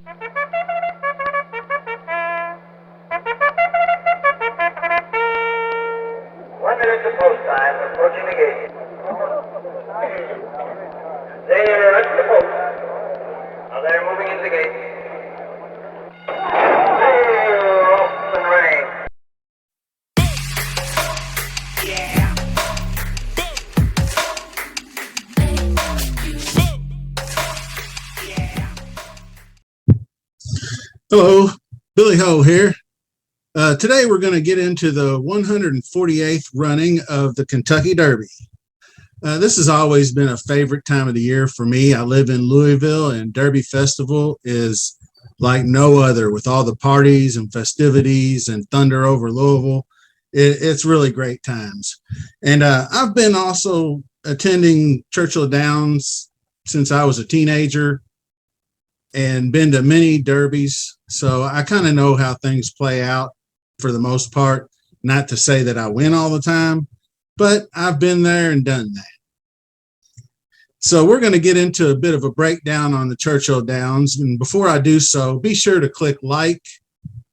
Minute to post time, approaching the gate. They're at the post. Now they're moving into the gate. They're off and running. Hello, Billy Ho here. Today we're going to get into the 148th running of the Kentucky Derby. This has always been a favorite time of the year for me. I live in Louisville, and Derby Festival is like no other, with all the parties and festivities and thunder over Louisville. It's really great times. And I've been also attending Churchill Downs since I was a teenager and been to many derbies. So I kind of know how things play out for the most part. Not to say that I win all the time, but I've been there and done that. So we're going to get into a bit of a breakdown on the Churchill Downs. And before I do so, be sure to click like,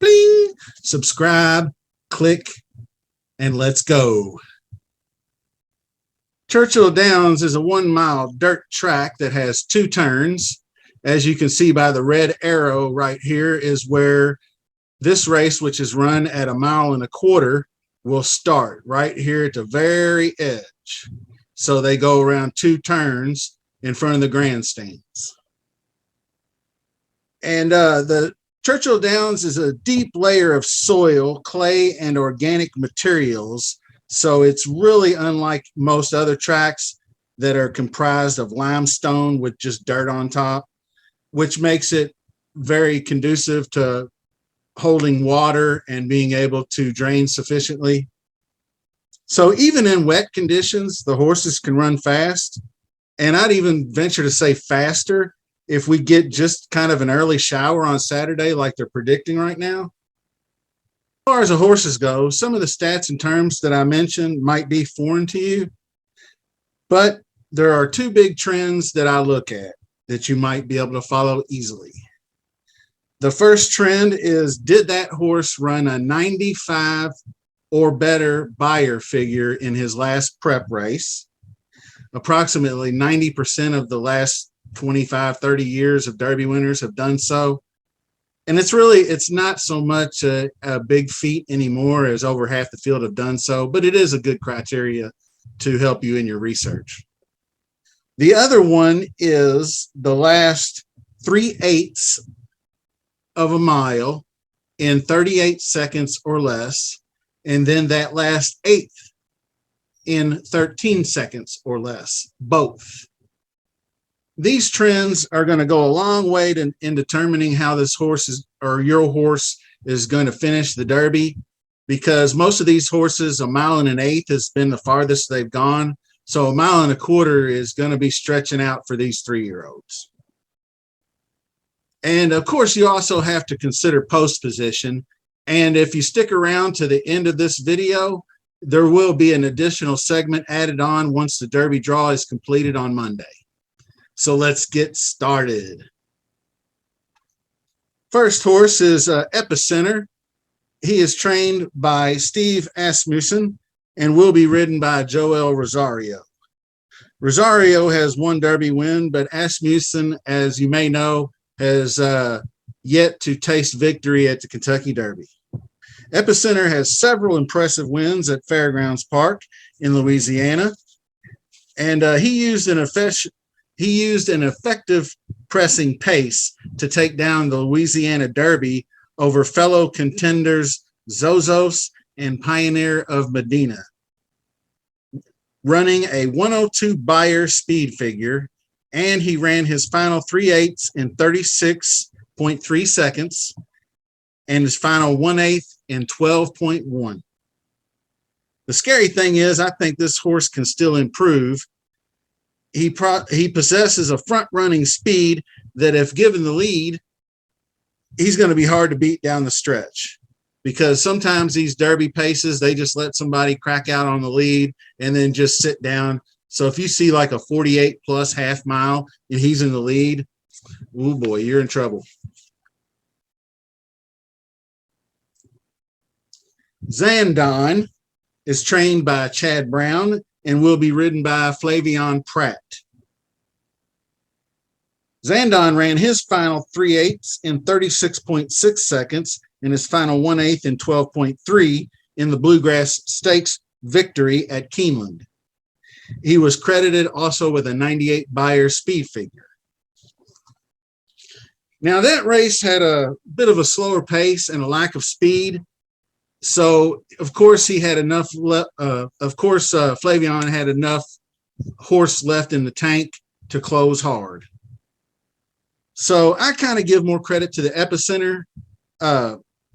bling, subscribe, click, and let's go. Churchill Downs is a 1 mile dirt track that has 2 turns. As you can see by the red arrow right here is where this race, which is run at 1.25 miles, will start right here at the very edge. So they go around 2 turns in front of the grandstands. And the Churchill Downs is a deep layer of soil, clay, and organic materials. So it's really unlike most other tracks that are comprised of limestone with just dirt on top, which makes it very conducive to holding water and being able to drain sufficiently. So even in wet conditions, the horses can run fast. And I'd even venture to say faster if we get just kind of an early shower on Saturday like they're predicting right now. As far as the horses go, some of the stats and terms that I mentioned might be foreign to you, but there are 2 big trends that I look at that you might be able to follow easily. The first trend is, did that horse run a 95 or better buyer figure in his last prep race? Approximately 90% of the last 25, 30 years of Derby winners have done so. And it's not so much a big feat anymore, as over half the field have done so, but it is a good criteria to help you in your research. The other one is the last 3/8 of a mile in 38 seconds or less, and then that last 1/8 in 13 seconds or less, both. These trends are going to go a long way in determining how this horse is, or your horse is going to finish the Derby, because most of these horses, 1.1 miles has been the farthest they've gone. So 1.25 miles is going to be stretching out for these 3-year-olds. And of course, you also have to consider post position. And if you stick around to the end of this video, there will be an additional segment added on once the Derby draw is completed on Monday. So let's get started. First horse is Epicenter. He is trained by Steve Asmussen and will be ridden by Joel Rosario. Rosario has 1 Derby win, but Asmussen, as you may know, has yet to taste victory at the Kentucky Derby. Epicenter has several impressive wins at Fairgrounds Park in Louisiana, and he used an effective pressing pace to take down the Louisiana Derby over fellow contenders Zozos and Pioneer of Medina, running a 102 buyer speed figure, and he ran his final 3/8 in 36.3 seconds and his final 1/8 in 12.1. The scary thing is, I think this horse can still improve. He possesses a front-running speed that, if given the lead, he's going to be hard to beat down the stretch, because sometimes these Derby paces, they just let somebody crack out on the lead and then just sit down. So if you see like a 48 plus half mile and he's in the lead, oh boy, you're in trouble. Zandon is trained by Chad Brown and will be ridden by Flavion Pratt. Zandon ran his final 3/8 in 36.6 seconds and his final 1/8 in 12.3 in the Bluegrass Stakes victory at Keeneland. He was credited also with a 98 Beyer speed figure. Now that race had a bit of a slower pace and a lack of speed. So of course he had enough, Flavion had enough horse left in the tank to close hard. So I kind of give more credit to the Epicenter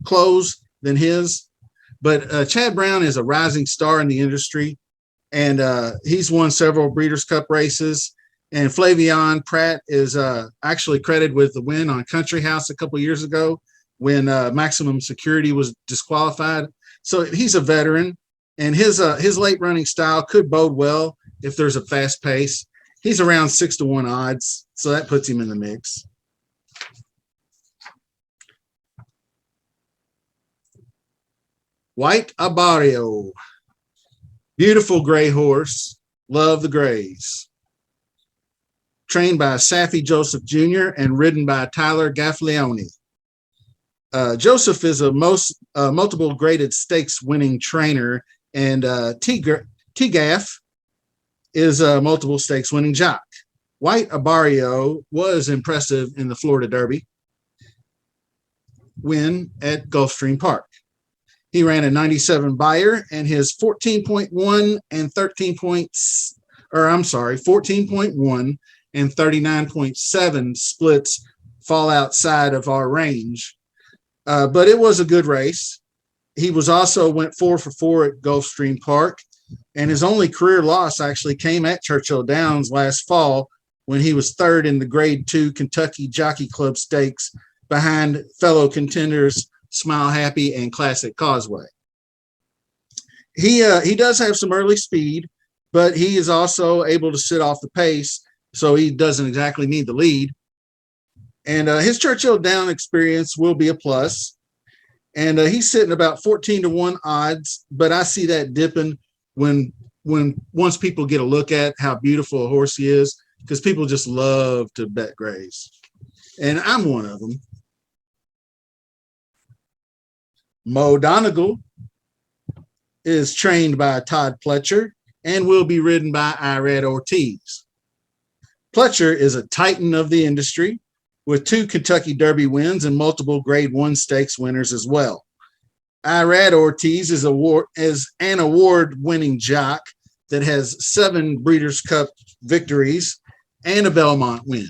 close than his, but Chad Brown is a rising star in the industry, and he's won several Breeders' Cup races. And Flavion Pratt is actually credited with the win on Country House a couple years ago when Maximum Security was disqualified. So he's a veteran, and his late running style could bode well if there's a fast pace. He's around 6-1 odds, so that puts him in the mix. White Abario, beautiful gray horse, love the grays. Trained by Safi Joseph Jr. and ridden by Tyler Gaffleone. Joseph is a multiple graded stakes winning trainer, and T-Gaff is a multiple stakes winning jock. White Abario was impressive in the Florida Derby win at Gulfstream Park. He ran a 97 Beyer, and his 14.1 and 14.1 and 39.7 splits fall outside of our range. But it was a good race. He was also went 4 for 4 at Gulfstream Park, and his only career loss actually came at Churchill Downs last fall when he was third in the Grade 2 Kentucky Jockey Club Stakes behind fellow contenders Smile Happy and Classic Causeway. He does have some early speed, but he is also able to sit off the pace, so he doesn't exactly need the lead. And his Churchill Down experience will be a plus. And he's sitting about 14-1 odds, but I see that dipping when once people get a look at how beautiful a horse he is, because people just love to bet grays. And I'm one of them. Donegal is trained by Todd Pletcher and will be ridden by Irad Ortiz. Pletcher is a titan of the industry with 2 Kentucky Derby wins and multiple Grade 1 stakes winners as well. Irad Ortiz is an award-winning jock that has 7 Breeders' Cup victories and a Belmont win.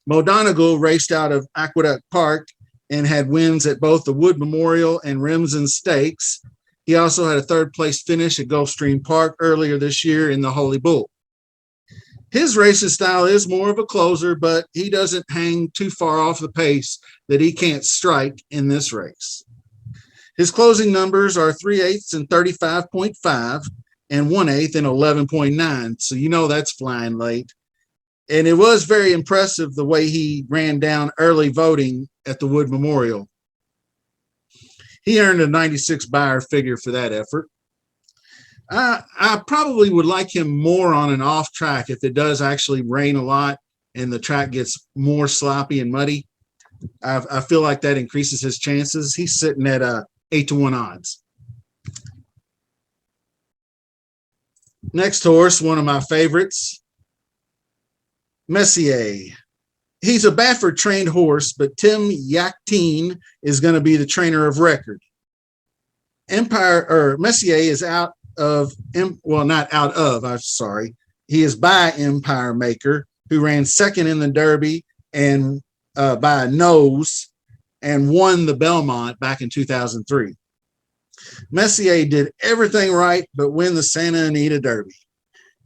Donegal raced out of Aqueduct Park and had wins at both the Wood Memorial and Remsen Stakes. He also had a 3rd place finish at Gulfstream Park earlier this year in the Holy Bull. His racing style is more of a closer, but he doesn't hang too far off the pace that he can't strike in this race. His closing numbers are 3/8 and 35.5 and 1/8 and 11.9. So you know that's flying late. And it was very impressive the way he ran down early voting at the Wood Memorial. He earned a 96 Beyer figure for that effort. I probably would like him more on an off track if it does actually rain a lot and the track gets more sloppy and muddy. I feel like that increases his chances. He's sitting at 8-1 odds. Next horse, one of my favorites, Messier. He's a Baffert trained horse, but Tim Yakteen is going to be the trainer of record. Messier is he is by Empire Maker, who ran 2nd in the Derby and by a nose and won the Belmont back in 2003. Messier did everything right but win the Santa Anita Derby.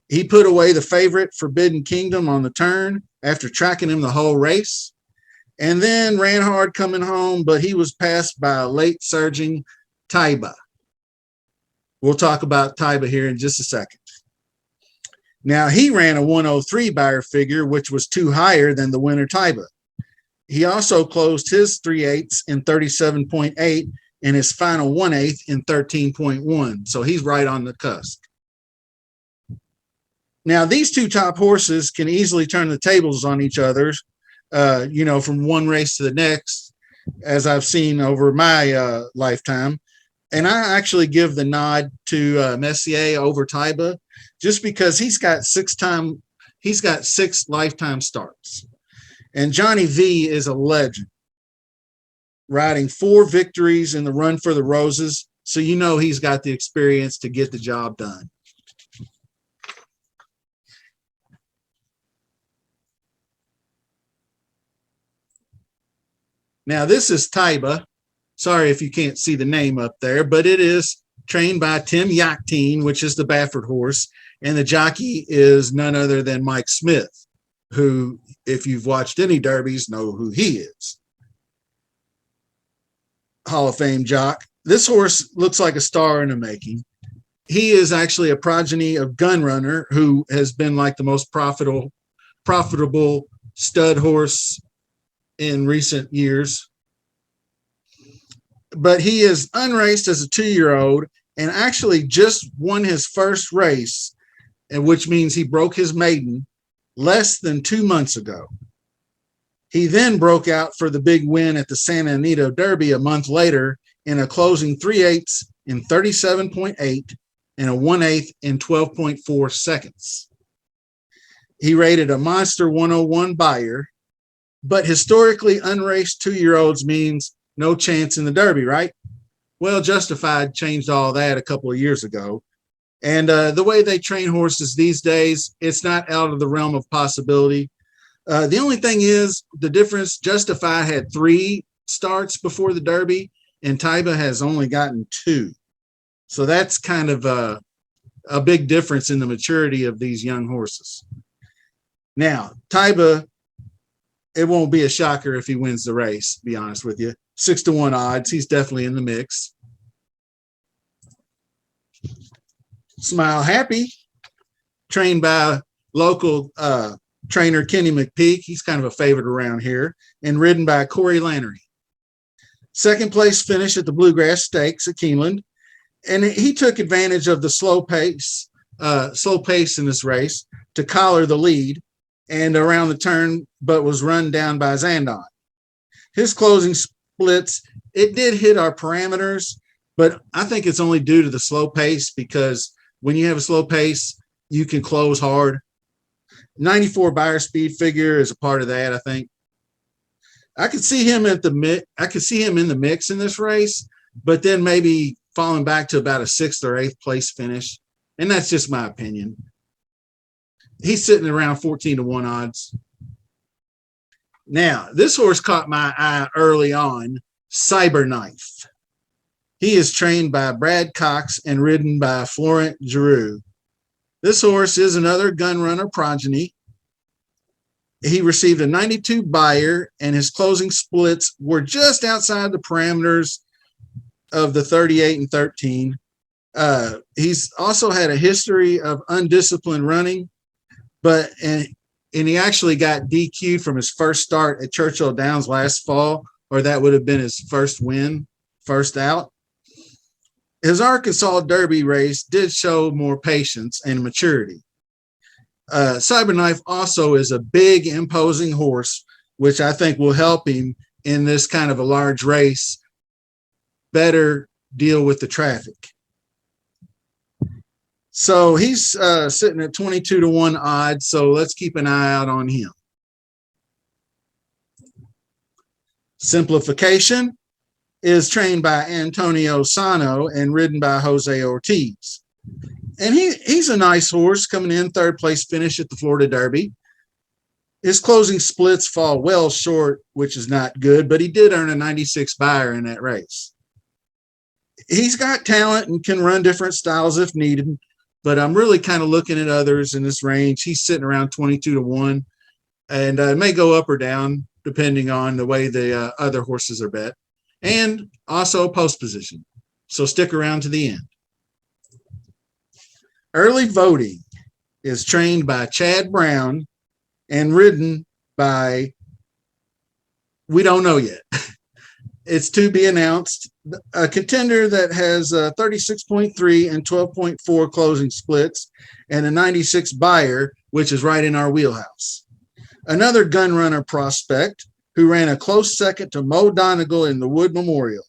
He put away the favorite Forbidden Kingdom on the turn after tracking him the whole race, and then ran hard coming home, but he was passed by a late surging Taiba. We'll talk about Taiba here in just a second. Now, he ran a 103 Beyer figure, which was 2 higher than the winner Taiba. He also closed his 3/8 in 37.8 and his final 1/8 in 13.1. So he's right on the cusp. Now, these two top horses can easily turn the tables on each other, from one race to the next, as I've seen over my lifetime. And I actually give the nod to Messier over Taiba, just because he's got 6 lifetime starts. And Johnny V is a legend, riding 4 victories in the Run for the Roses. So he's got the experience to get the job done. Now, this is Taiba. Sorry if you can't see the name up there, but it is trained by Tim Yachtine, which is the Baffert horse. And the jockey is none other than Mike Smith, who, if you've watched any derbies, know who he is. Hall of Fame jock. This horse looks like a star in the making. He is actually a progeny of Gunrunner, who has been like the most profitable stud horse in recent years. But he is unraced as a 2-year-old and actually just won his first race, which means he broke his maiden less than 2 months ago. He then broke out for the big win at the Santa Anita Derby a month later in a closing 3/8 in 37.8 and a 1/8 in 12.4 seconds. He rated a monster 101 Beyer, but historically unraced 2-year-olds means no chance in the Derby, right? Well, Justified changed all that a couple of years ago. And the way they train horses these days, it's not out of the realm of possibility. The only thing is the difference, Justified had 3 starts before the Derby, and Taiba has only gotten 2. So that's kind of a big difference in the maturity of these young horses. Now, Taiba, it won't be a shocker if he wins the race, to be honest with you. 6-1 odds. He's definitely in the mix. Smile Happy, trained by local trainer Kenny McPeak. He's kind of a favorite around here, and ridden by Corey Lannery. Second place finish at the Bluegrass Stakes at Keeneland, and he took advantage of the slow pace in this race to collar the lead and around the turn, but was run down by Zandon. His closing splits, it did hit our parameters, but I think it's only due to the slow pace, because when you have a slow pace, you can close hard. 94 Beyer speed figure is a part of that, I think. I could see him in the mix in this race, but then maybe falling back to about a 6th or 8th place finish. And that's just my opinion. He's sitting around 14-1 odds. Now, this horse caught my eye early on, Cyberknife. He is trained by Brad Cox and ridden by Florent Giroux. This horse is another Gunrunner progeny. He received a 92 Beyer, and his closing splits were just outside the parameters of the 38 and 13. He's also had a history of undisciplined running, and he actually got DQ'd from his first start at Churchill Downs last fall, or that would have been his first win, first out. His Arkansas Derby race did show more patience and maturity. Cyberknife also is a big, imposing horse, which I think will help him in this kind of a large race better deal with the traffic. So he's sitting at 22-1 odds, so let's keep an eye out on him. Simplification is trained by Antonio Sano and ridden by Jose Ortiz. And he's a nice horse, coming in 3rd place finish at the Florida Derby. His closing splits fall well short, which is not good, but he did earn a 96 Beyer in that race. He's got talent and can run different styles if needed, but I'm really kind of looking at others in this range. He's sitting around 22-1, and it may go up or down depending on the way the other horses are bet, and also post position. So stick around to the end. Early Voting is trained by Chad Brown and ridden by, we don't know yet. It's to be announced. A contender that has 36.3 and 12.4 closing splits and a 96 buyer, which is right in our wheelhouse. Another gun runner prospect who ran a close second to Mo Donegal in the Wood Memorial.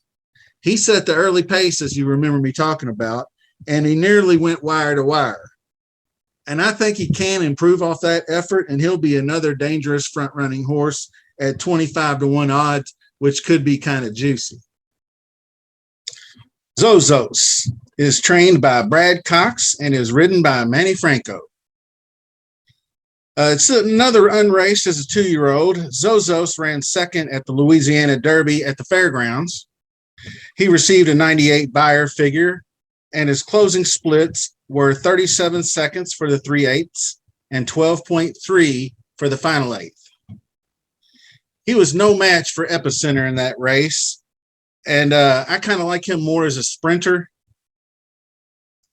He set the early pace, as you remember me talking about, and he nearly went wire to wire. And I think he can improve off that effort, and he'll be another dangerous front-running horse at 25-1 odds, which could be kind of juicy. Zozos is trained by Brad Cox and is ridden by Manny Franco. It's another unraced as a 2-year-old. Zozos ran second at the Louisiana Derby at the fairgrounds. He received a 98 buyer figure, and his closing splits were 37 seconds for the 3/8 and 12.3 for the final eighth. He was no match for Epicenter in that race, and I kind of like him more as a sprinter.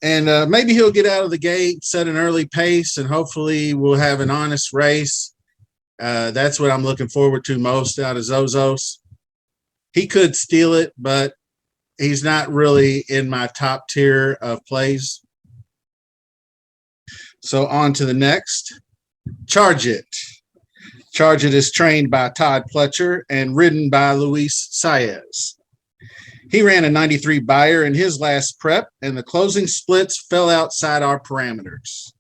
And maybe he'll get out of the gate, set an early pace, and hopefully we'll have an honest race. That's what I'm looking forward to most out of Zozos. He could steal it, but he's not really in my top tier of plays. So on to the next. Charge It. Charge It is trained by Todd Pletcher and ridden by Luis Saez. He ran a 93 buyer in his last prep, and the closing splits fell outside our parameters.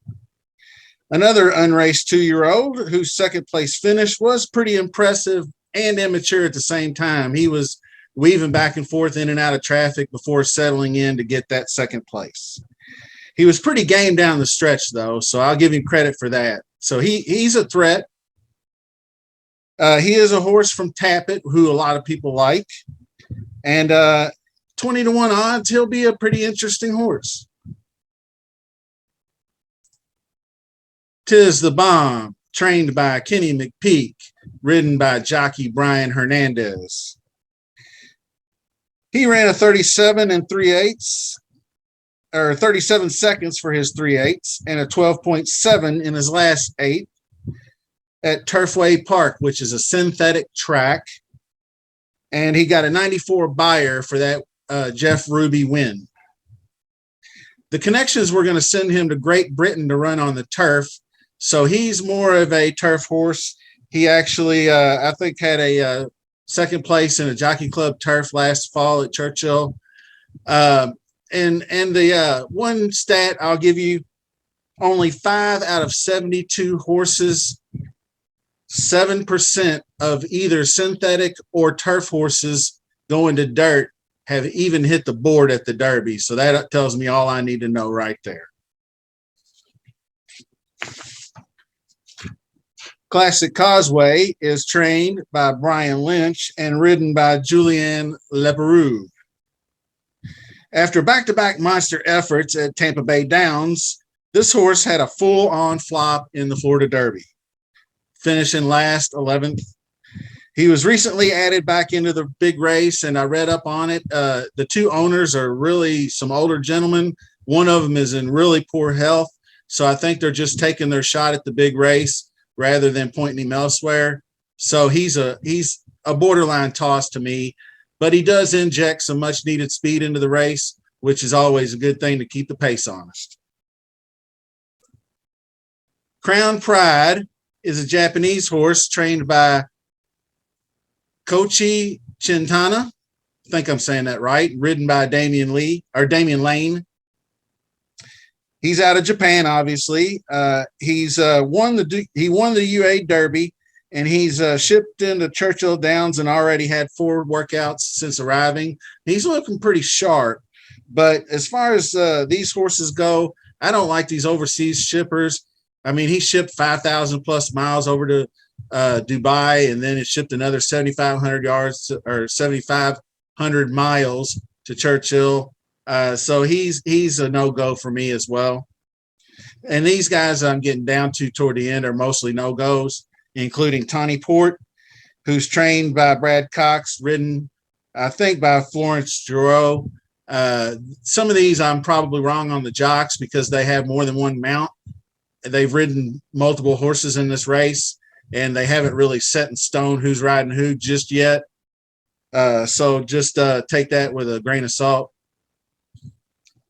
Another unraced 2-year-old whose second place finish was pretty impressive and immature at the same time. He was weaving back and forth in and out of traffic before settling in to get that second place. He was pretty game down the stretch, though, so I'll give him credit for that. So he's a threat. He is a horse from Tappet, who a lot of people like. And 20-1 odds, he'll be a pretty interesting horse. Tis the Bomb, trained by Kenny McPeak, ridden by jockey Brian Hernandez. He ran a 37 and 3/8, or 37 seconds for his 3/8, and a 12.7 in his last 8 at Turfway Park, which is a synthetic track. And he got a 94 buyer for that Jeff Ruby win. The connections were going to send him to Great Britain to run on the turf. So he's more of a turf horse. He actually, I think, had a second place in a Jockey Club turf last fall at Churchill. And the one stat I'll give you, only 5 out of 72 horses, 7% of either synthetic or turf horses going to dirt have even hit the board at the Derby. So that tells me all I need to know right there. Classic Causeway is trained by Brian Lynch and ridden by Julien Leperoux. After back-to-back monster efforts at Tampa Bay Downs, this horse had a full-on flop in the Florida Derby, finishing last 11th. He was recently added back into the big race, and I read up on it. The 2 owners are really some older gentlemen. One of them is in really poor health, so I think they're just taking their shot at the big race rather than pointing him elsewhere. So he's a borderline toss to me, but he does inject some much-needed speed into the race, which is always a good thing to keep the pace honest. Crown Pride is a Japanese horse trained by Koichi Chintana. I think I'm saying that right. Ridden by Damian Lane. He's out of Japan, obviously. He won the UA Derby, and he's shipped into Churchill Downs and already had 4 workouts since arriving. He's looking pretty sharp. But as far as these horses go, I don't like these overseas shippers. I mean, he shipped 5,000 plus miles over to Dubai, and then it shipped another 7,500 yards or 7,500 miles to Churchill. So he's a no-go for me as well. And these guys I'm getting down to toward the end are mostly no-goes, including Tawny Port, who's trained by Brad Cox, ridden, I think, by Florence Giroux. Some of these I'm probably wrong on the jocks because they have more than one mount. They've ridden multiple horses in this race, and they haven't really set in stone who's riding who just yet. So just take that with a grain of salt.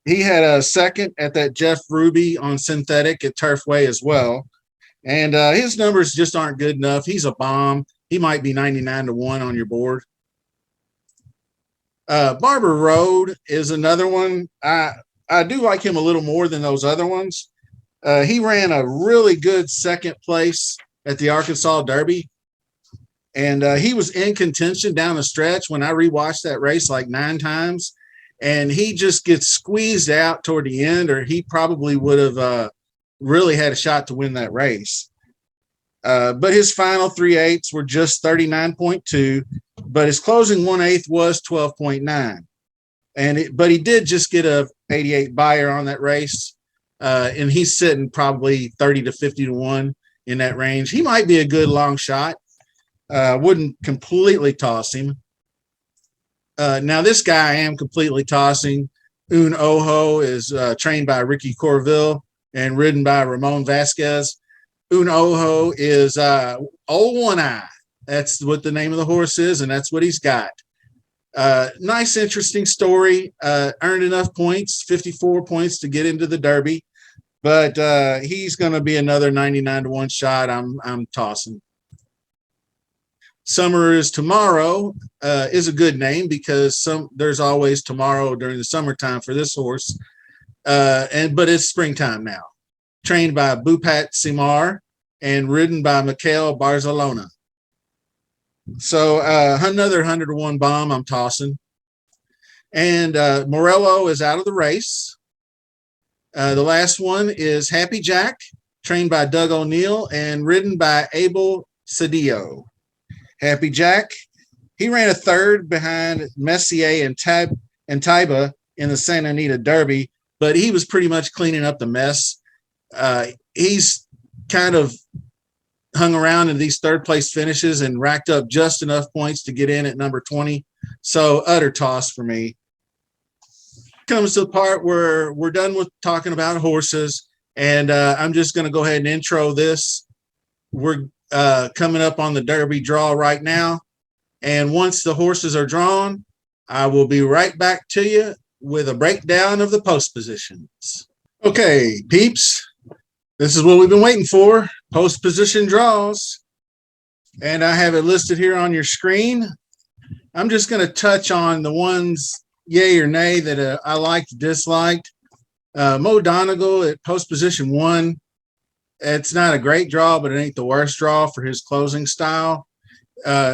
He had a second at that Jeff Ruby on synthetic at Turfway as well. And his numbers just aren't good enough. He's a bomb. He might be 99-1 on your board. Barber Road is another one. I do like him a little more than those other ones. He ran a really good second place at the Arkansas Derby. And he was in contention down the stretch when I rewatched that race like 9 times. And he just gets squeezed out toward the end, or he probably would have really had a shot to win that race. But his final 3/8 were just 39.2, but his closing 1/8 was 12.9. But he did just get a 88 buyer on that race. And he's sitting probably 30 to 50-1 in that range. He might be a good long shot. Wouldn't completely toss him. Now, this guy I am completely tossing. Un Ojo is trained by Ricky Corville and ridden by Ramon Vasquez. Un Ojo is Old One Eye. That's what the name of the horse is, and that's what he's got. Nice, interesting story. Earned enough points, 54 points to get into the Derby, but he's going to be another 99-1 shot. I'm tossing. Summer is Tomorrow is a good name because there's always tomorrow during the summertime for this horse, but it's springtime now. Trained by Bupat Simar and ridden by Mikhail Barcelona. So another 100-1 bomb I'm tossing. And Morello is out of the race. The last one is Happy Jack, trained by Doug O'Neill and ridden by Abel Cedillo. Happy Jack, he ran a third behind Messier and Taiba in the Santa Anita Derby, but he was pretty much cleaning up the mess. He's kind of hung around in these third place finishes and racked up just enough points to get in at number 20. So utter toss for me. Comes to the part where we're done with talking about horses, and I'm just going to go ahead and intro this. We're coming up on the Derby draw right now, and once the horses are drawn, I will be right back to you with a breakdown of the post positions. Okay, peeps, this is what we've been waiting for, post position draws, and I have it listed here on your screen. I'm just going to touch on the ones yay or nay that I liked, disliked. Mo Donegal at post position 1. It's not a great draw, but it ain't the worst draw for his closing style.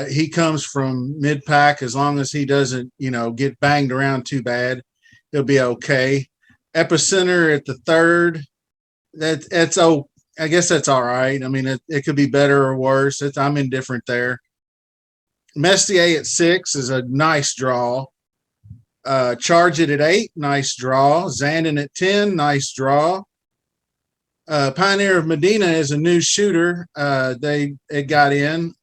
He comes from mid-pack. As long as he doesn't, get banged around too bad, he'll be okay. Epicenter at the 3rd. I guess that's all right. I mean, it could be better or worse. I'm indifferent there. Messier at 6 is a nice draw. Charge It at 8, nice draw. Zandon at 10, nice draw. Pioneer of Medina is a new shooter. It got in.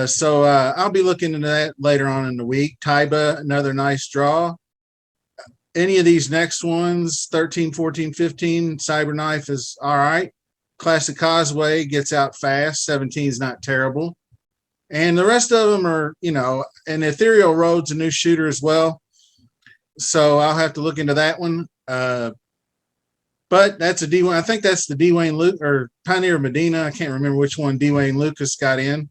So I'll be looking into that later on in the week. Taiba, another nice draw. Any of these next ones, 13, 14, 15, Cyberknife is all right. Classic Causeway gets out fast. 17 is not terrible. And the rest of them are, and Ethereal Road's a new shooter as well. So I'll have to look into that one. But that's a D1. I think that's the Dwayne Luke or Pioneer Medina. I can't remember which one Dwayne Lucas got in.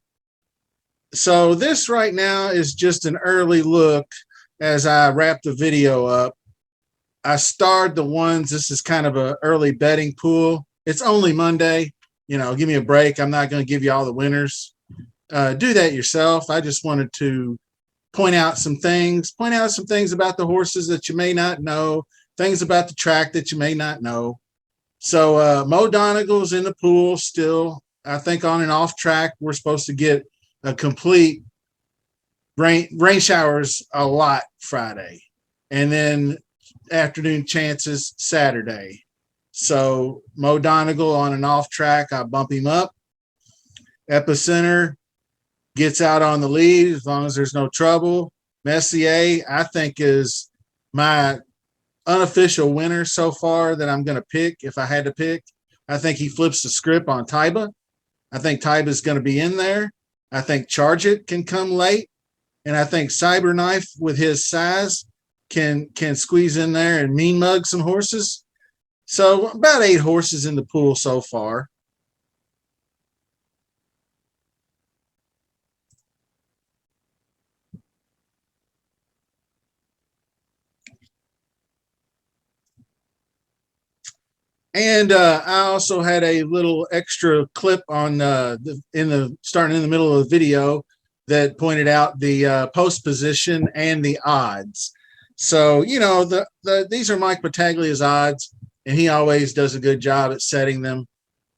So this right now is just an early look as I wrap the video up. I starred the ones. This is kind of an early betting pool. It's only Monday. Give me a break. I'm not going to give you all the winners. Do that yourself. I just wanted to point out some things about the horses that you may not know. Things about the track that you may not know. So Mo Donegal's in the pool still. I think on and off track, we're supposed to get a complete rain showers a lot Friday. And then afternoon chances Saturday. So Mo Donegal on and off track, I bump him up. Epicenter gets out on the lead as long as there's no trouble. Messier, I think, is my unofficial winner so far that I'm going to pick if I had to pick. I think he flips the script on Taiba. I think Taiba is going to be in there. I think Charge It can come late. And I think Cyberknife, with his size, can squeeze in there and mean mug some horses. So about 8 horses in the pool so far. And I also had a little extra clip on starting in the middle of the video that pointed out the post position and the odds. So these are Mike Battaglia's odds, and he always does a good job at setting them,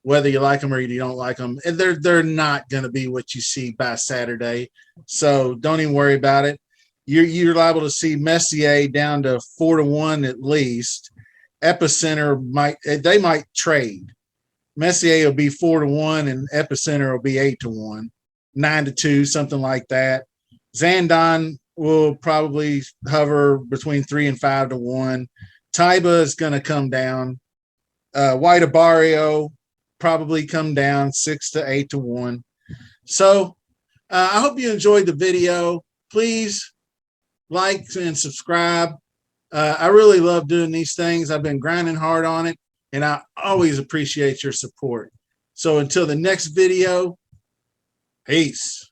whether you like them or you don't like them. And they're not going to be what you see by Saturday, so don't even worry about it. You're liable to see Messier down to 4-1 at least. Epicenter might trade. Messier will be 4-1 and Epicenter will be 8-1, 9-2, something like that. Zandon will probably hover between 3 and 5-1. Taiba is going to come down. White Abario probably come down 6 to 8-1. So I hope you enjoyed the video. Please like and subscribe. I really love doing these things. I've been grinding hard on it, and I always appreciate your support. So until the next video, peace.